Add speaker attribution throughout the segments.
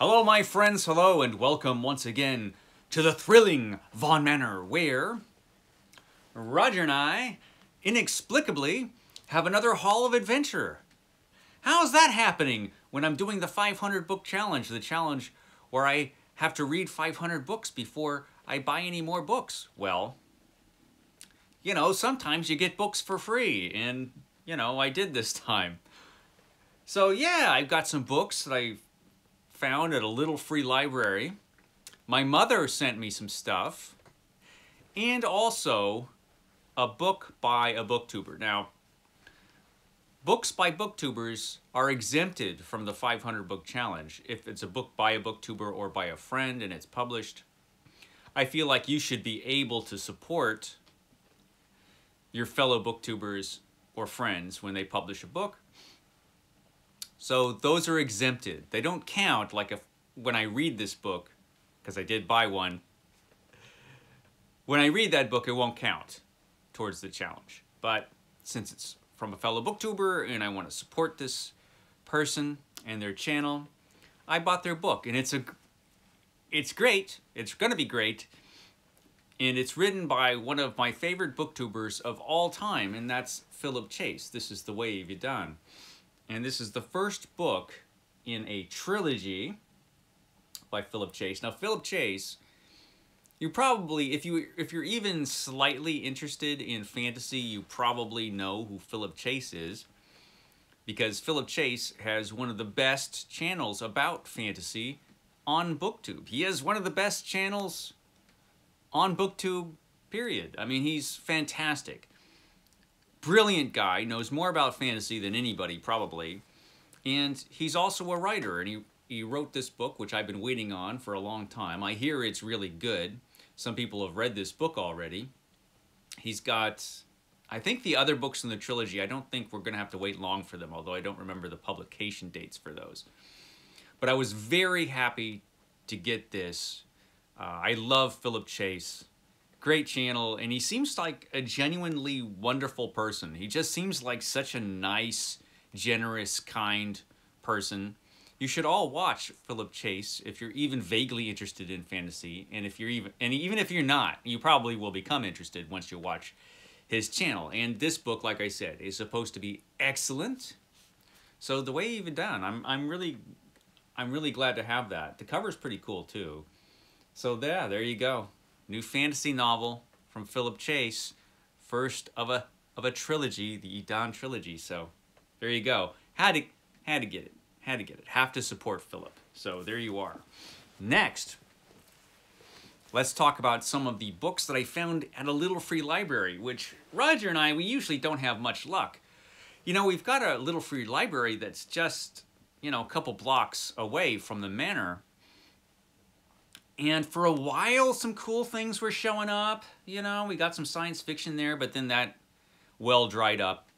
Speaker 1: Hello, my friends, hello, and welcome once again to the thrilling Von Manor, where Roger and I, inexplicably, have another haul of adventure. How's that happening when I'm doing the 500 book challenge, the challenge where I have to read 500 books before I buy any more books? Well, sometimes you get books for free, and, I did this time. So yeah, I've got some books that I found at a little free library. My mother sent me some stuff, and also a book by a booktuber. Now, books by booktubers are exempted from the 500 book challenge. If it's a book by a booktuber or by a friend and it's published, I feel like you should be able to support your fellow booktubers or friends when they publish a book. So those are exempted. They don't count like when I read this book, because I did buy one. When I read that book, it won't count towards the challenge. But since it's from a fellow booktuber and I want to support this person and their channel, I bought their book. And it's great. It's going to be great. And it's written by one of my favorite booktubers of all time, and that's Philip Chase. This is The Way You've Done. And this is the first book in a trilogy by Philip Chase. Now, Philip Chase, you probably, if you're even slightly interested in fantasy, you probably know who Philip Chase is, because Philip Chase has one of the best channels about fantasy on BookTube. He has one of the best channels on BookTube, period. I mean, he's fantastic. Brilliant guy, knows more about fantasy than anybody, probably. And he's also a writer, and he wrote this book, which I've been waiting on for a long time. I hear it's really good. Some people have read this book already. He's got, I think, the other books in the trilogy. I don't think we're going to have to wait long for them, although I don't remember the publication dates for those. But I was very happy to get this. I love Philip Chase. Great channel, and he seems like a genuinely wonderful person. He just seems like such a nice, generous, kind person. You should all watch Philip Chase if you're even vaguely interested in fantasy, and even if you're not, you probably will become interested once you watch his channel. And this book, like I said, is supposed to be excellent. So The Way You've Done, I'm really glad to have that. The cover's pretty cool too. So yeah, there you go. New fantasy novel from Philip Chase, first of a trilogy, the You've Done trilogy. So there you go. Had to get it. Had to get it. Have to support Philip. So there you are. Next, let's talk about some of the books that I found at a little free library, which Roger and I, we usually don't have much luck. We've got a little free library that's just, a couple blocks away from the manor. And for a while, some cool things were showing up. We got some science fiction there, but then that well dried up.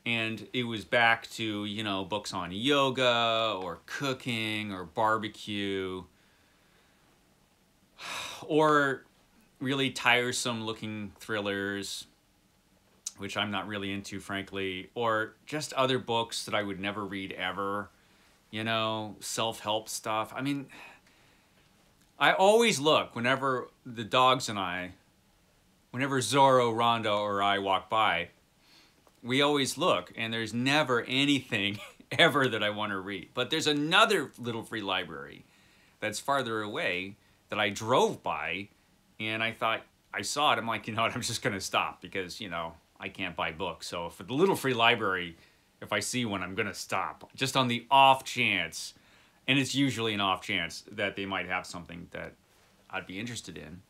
Speaker 1: And it was back to, books on yoga or cooking or barbecue. Or really tiresome looking thrillers, which I'm not really into, frankly. Or just other books that I would never read ever. Self-help stuff. I mean, I always look whenever the dogs and whenever Zorro, Rhonda, or I walk by, we always look, and there's never anything ever that I want to read. But there's another little free library that's farther away that I drove by, and I thought, I saw it, I'm like, what, I'm just going to stop because, I can't buy books. So for the little free library, if I see one, I'm going to stop. Just on the off chance. And it's usually an off chance that they might have something that I'd be interested in.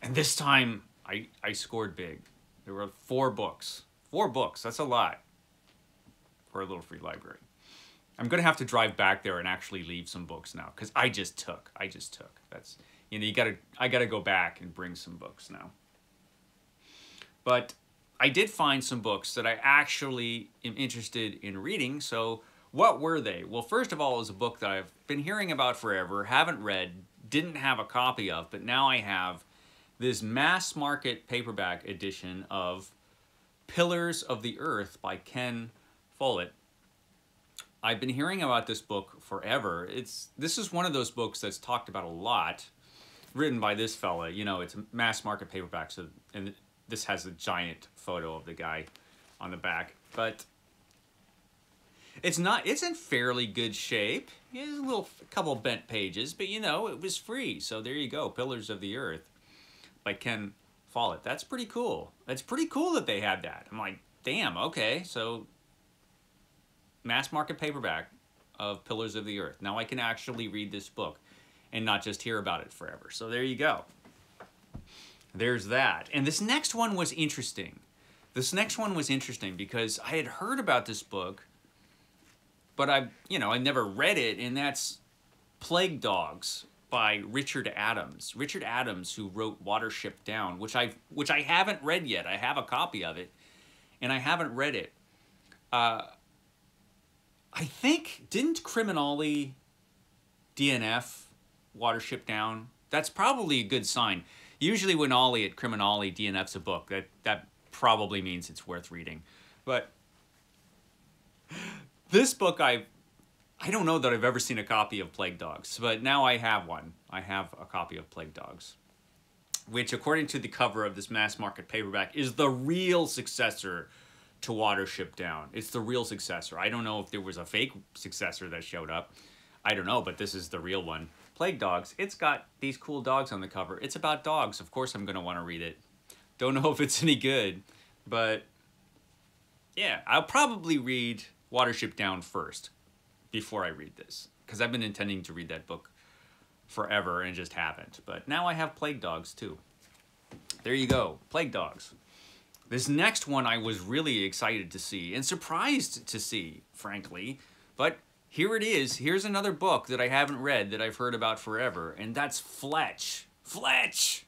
Speaker 1: And this time, I scored big. There were 4 books. 4 books, that's a lot for a little free library. I'm going to have to drive back there and actually leave some books now, because I just took. That's, I gotta go back and bring some books now. But I did find some books that I actually am interested in reading, so what were they? Well, first of all, it was a book that I've been hearing about forever, haven't read, didn't have a copy of, but now I have this mass market paperback edition of Pillars of the Earth by Ken Follett. I've been hearing about this book forever. This is one of those books that's talked about a lot, written by this fella. You know, it's a mass market paperback, so, and this has a giant photo of the guy on the back. But it's in fairly good shape. There's a couple bent pages, but you know, it was free. So there you go, Pillars of the Earth by Ken Follett. That's pretty cool. That's pretty cool that they had that. I'm like, damn, okay, so mass market paperback of Pillars of the Earth. Now I can actually read this book and not just hear about it forever. So there you go. There's that. And this next one was interesting. This next one was interesting because I had heard about this book, but I never read it, and that's Plague Dogs by Richard Adams. Richard Adams, who wrote Watership Down, which I haven't read yet. I have a copy of it, and I haven't read it. I think, didn't Criminale DNF Watership Down? That's probably a good sign. Usually when Ollie at Criminale DNFs a book, that probably means it's worth reading. But this book, I don't know that I've ever seen a copy of Plague Dogs, but now I have one. I have a copy of Plague Dogs, which, according to the cover of this mass market paperback, is the real successor to Watership Down. It's the real successor. I don't know if there was a fake successor that showed up. I don't know, but this is the real one. Plague Dogs. It's got these cool dogs on the cover. It's about dogs. Of course I'm going to want to read it. Don't know if it's any good, but yeah, I'll probably read Watership Down first before I read this, because I've been intending to read that book forever and just haven't. But now I have Plague Dogs too. There you go, Plague Dogs. This next one I was really excited to see and surprised to see, frankly, but here it is. Here's another book that I haven't read that I've heard about forever, and that's Fletch. Fletch!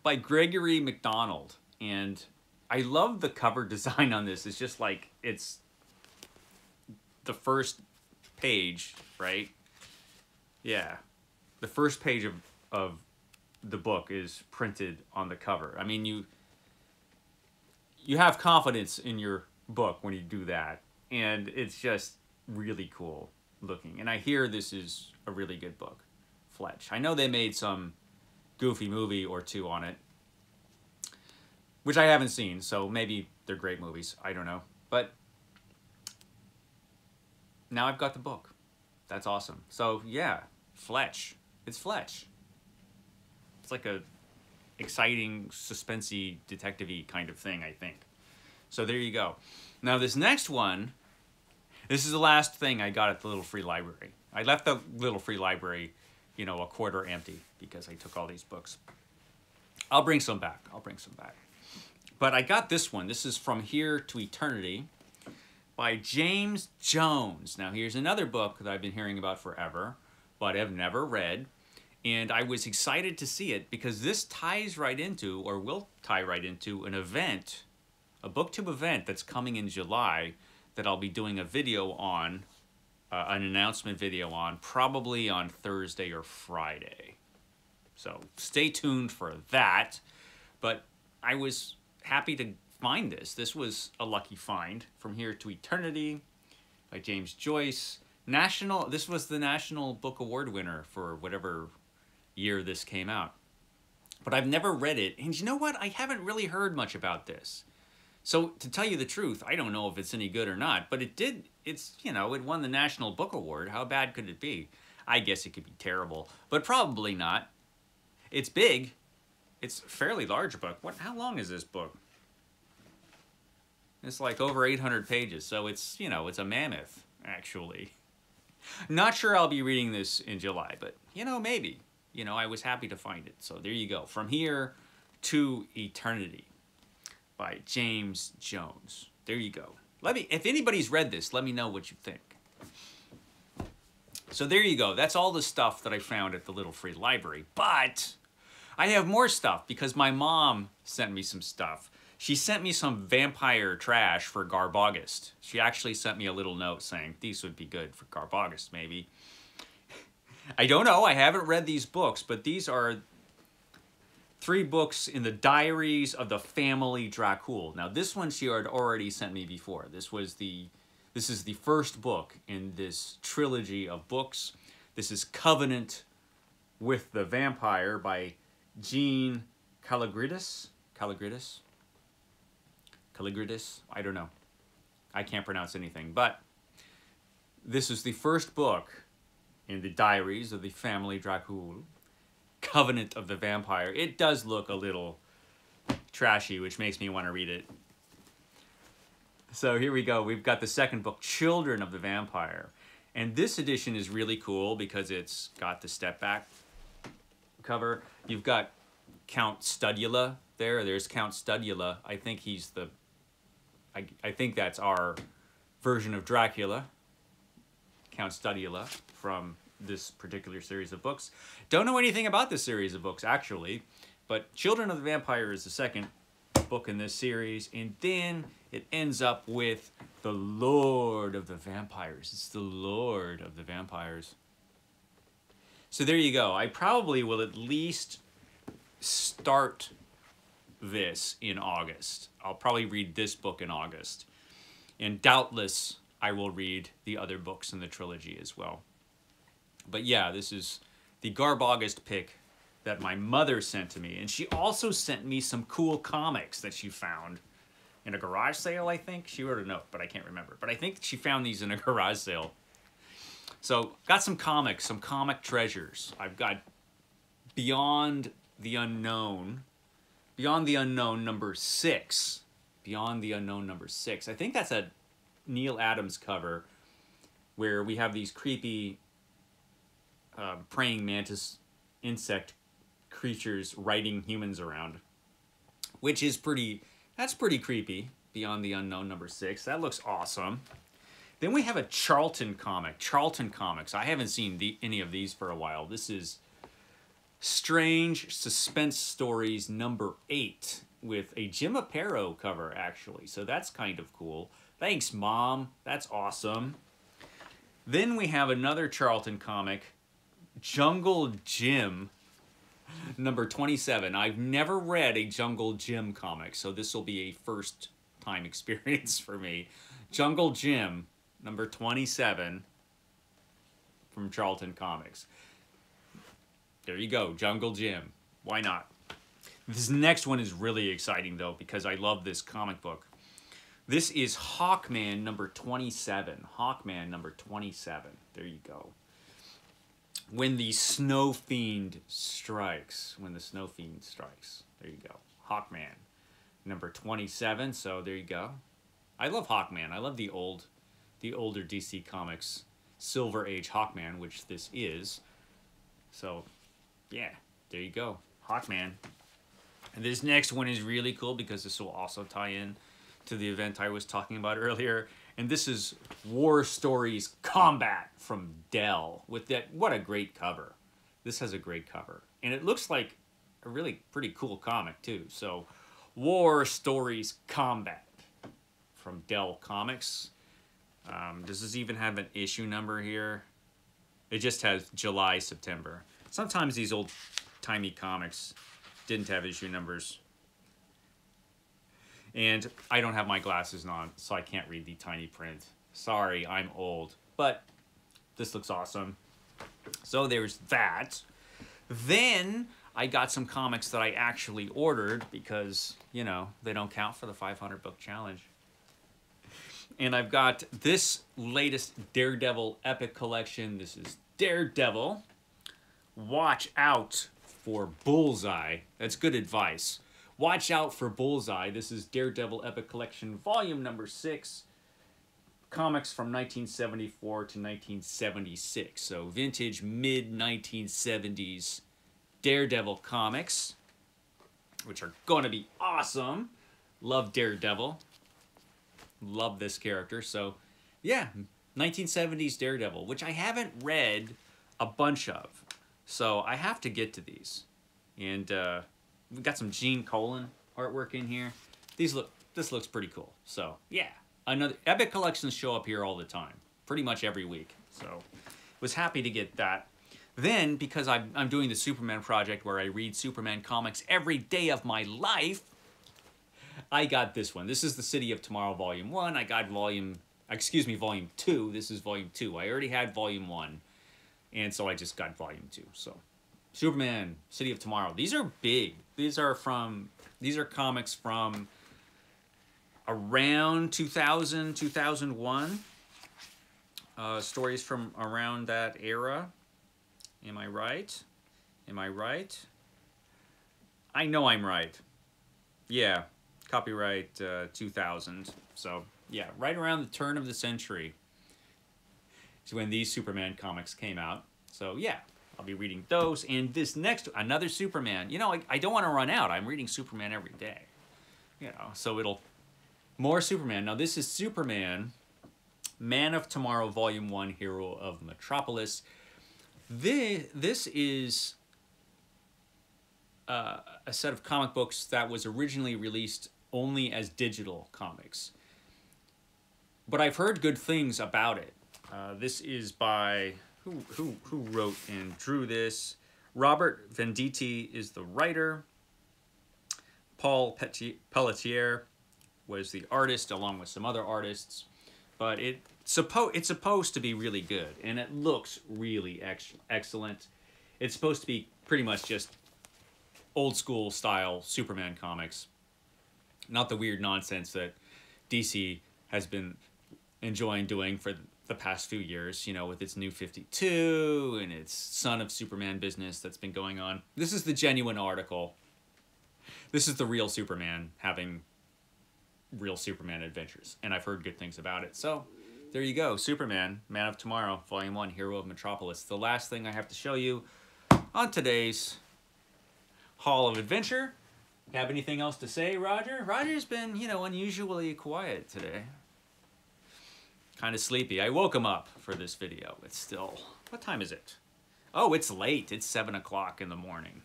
Speaker 1: By Gregory MacDonald. And I love the cover design on this. It's just like, it's the first page, right? Yeah. The first page of the book is printed on the cover. I mean, you have confidence in your book when you do that. And it's just really cool looking. And I hear this is a really good book, Fletch. I know they made some goofy movie or two on it, which I haven't seen, so maybe they're great movies. I don't know. But now I've got the book. That's awesome. So yeah, Fletch. It's Fletch. It's like a exciting, suspensey, detective-y kind of thing, I think. So there you go. Now this next one, this is the last thing I got at the Little Free Library. I left the Little Free Library, you know, a quarter empty because I took all these books. I'll bring some back. I'll bring some back. But I got this one. This is From Here to Eternity by James Jones. Now here's another book that I've been hearing about forever, but have never read. And I was excited to see it because this ties right into, or will tie right into, an event, a booktube event that's coming in July that I'll be doing a video on, an announcement video on, probably on Thursday or Friday. So stay tuned for that. But I was happy to find this. This was a lucky find. From Here to Eternity by James Joyce. This was the National Book Award winner for whatever year this came out. But I've never read it. And you know what? I haven't really heard much about this. So to tell you the truth, I don't know if it's any good or not, but it won the National Book Award. How bad could it be? I guess it could be terrible, but probably not. It's big. It's a fairly large book. How long is this book? It's like over 800 pages, so it's, it's a mammoth, actually. Not sure I'll be reading this in July, but, maybe. I was happy to find it. So there you go. From Here to Eternity by James Jones. There you go. If anybody's read this, let me know what you think. So there you go. That's all the stuff that I found at the Little Free Library. But I have more stuff because my mom sent me some stuff. She sent me some vampire trash for Garb August. She actually sent me a little note saying these would be good for Garb August, maybe. I don't know. I haven't read these books, but these are 3 books in the Diaries of the Family Dracul. Now, this one she had already sent me before. This was the This is the first book in this trilogy of books. This is Covenant with the Vampire by Gene Calligridis. Calligridis? I don't know. I can't pronounce anything. But this is the first book in the diaries of the family Dracul. Covenant of the Vampire. It does look a little trashy, which makes me want to read it. So here we go. We've got the second book, Children of the Vampire. And this edition is really cool because it's got the step back cover. You've got Count Studula there. There's Count Studula. I think he's the... I think that's our version of Dracula. Count Studula from this particular series of books. Don't know anything about this series of books, actually. But Children of the Vampire is the second book in this series. And then it ends up with the Lord of the Vampires. It's the Lord of the Vampires. So there you go. I probably will at least start this in August. I'll probably read this book in August. And doubtless, I will read the other books in the trilogy as well. But yeah, this is the Garbogest pick that my mother sent to me. And she also sent me some cool comics that she found in a garage sale, I think. She wrote a note, but I can't remember. But I think she found these in a garage sale. So, got some comics, some comic treasures. I've got Beyond the Unknown number 6. Beyond the Unknown number 6. I think that's a Neil Adams cover where we have these creepy praying mantis insect creatures riding humans around, which is that's pretty creepy. Beyond the Unknown number 6. That looks awesome. Then we have a Charlton comic. Charlton Comics. I haven't seen any of these for a while. This is Strange Suspense Stories number 8 with a Jim Aparo cover, actually. So that's kind of cool. Thanks, Mom. That's awesome. Then we have another Charlton comic, Jungle Jim number 27. I've never read a Jungle Jim comic, so this will be a first-time experience for me. Jungle Jim number 27 from Charlton Comics. There you go, Jungle Jim. Why not? This next one is really exciting, though, because I love this comic book. This is Hawkman number 27. Hawkman number 27. There you go. When the Snow Fiend Strikes. When the Snow Fiend Strikes. There you go. Hawkman number 27. So there you go. I love Hawkman. I love the older DC Comics Silver Age Hawkman, which this is. So, yeah, there you go. Hawkman. And this next one is really cool because this will also tie in to the event I was talking about earlier. And this is War Stories Combat from Dell. With that, what a great cover. This has a great cover. And it looks like a really pretty cool comic, too. So, War Stories Combat from Dell Comics. Does this even have an issue number here? It just has July, September. Sometimes these old-timey comics didn't have issue numbers. And I don't have my glasses on, so I can't read the tiny print. Sorry, I'm old. But this looks awesome. So there's that. Then I got some comics that I actually ordered because, you know, they don't count for the 500 book challenge. And I've got this latest Daredevil Epic Collection. This is Daredevil. Watch out for Bullseye. That's good advice. Watch out for Bullseye. This is Daredevil Epic Collection, volume number 6. Comics from 1974 to 1976. So vintage mid-1970s Daredevil comics, which are going to be awesome. Love Daredevil. Love this character. So, yeah, 1970s Daredevil, which I haven't read a bunch of. So I have to get to these. And we got some Gene Colan artwork in here. This looks pretty cool. So, yeah. Another Epic collections show up here all the time. Pretty much every week. So, was happy to get that. Then, because I'm doing the Superman project where I read Superman comics every day of my life, I got this one. This is the City of Tomorrow Volume 1. I got Volume excuse me, volume 2. This is volume 2. I already had volume 1, and so I just got volume 2. So, Superman, City of Tomorrow. These are big. These are comics from around 2000, 2001. Stories from around that era. Am I right? Am I right? I know I'm right. Yeah, copyright 2000. So, yeah, right around the turn of the century is when these Superman comics came out. So, yeah, I'll be reading those. And this next, another Superman. You know, I don't want to run out. I'm reading Superman every day. You know, so more Superman. Now, this is Superman, Man of Tomorrow, Volume 1, Hero of Metropolis. This is a set of comic books that was originally released only as digital comics. But I've heard good things about it. This is by, who wrote and drew this? Robert Venditti is the writer. Paul Pelletier was the artist, along with some other artists. But it's supposed to be really good, and it looks really excellent. It's supposed to be pretty much just old school style Superman comics. Not the weird nonsense that DC has been enjoying doing for the past few years, you know, with its New 52 and its Son of Superman business that's been going on. This is the genuine article. This is the real Superman having real Superman adventures, and I've heard good things about it. So there you go, Superman, Man of Tomorrow, Volume 1, Hero of Metropolis. The last thing I have to show you on today's Haul of Adventure. Have anything else to say, Roger? Roger's been, you know, unusually quiet today. Kind of sleepy. I woke him up for this video. It's still, what time is it? Oh, it's late. It's 7 o'clock in the morning.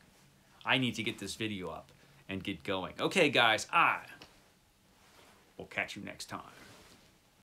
Speaker 1: I need to get this video up and get going. Okay, guys, we'll catch you next time.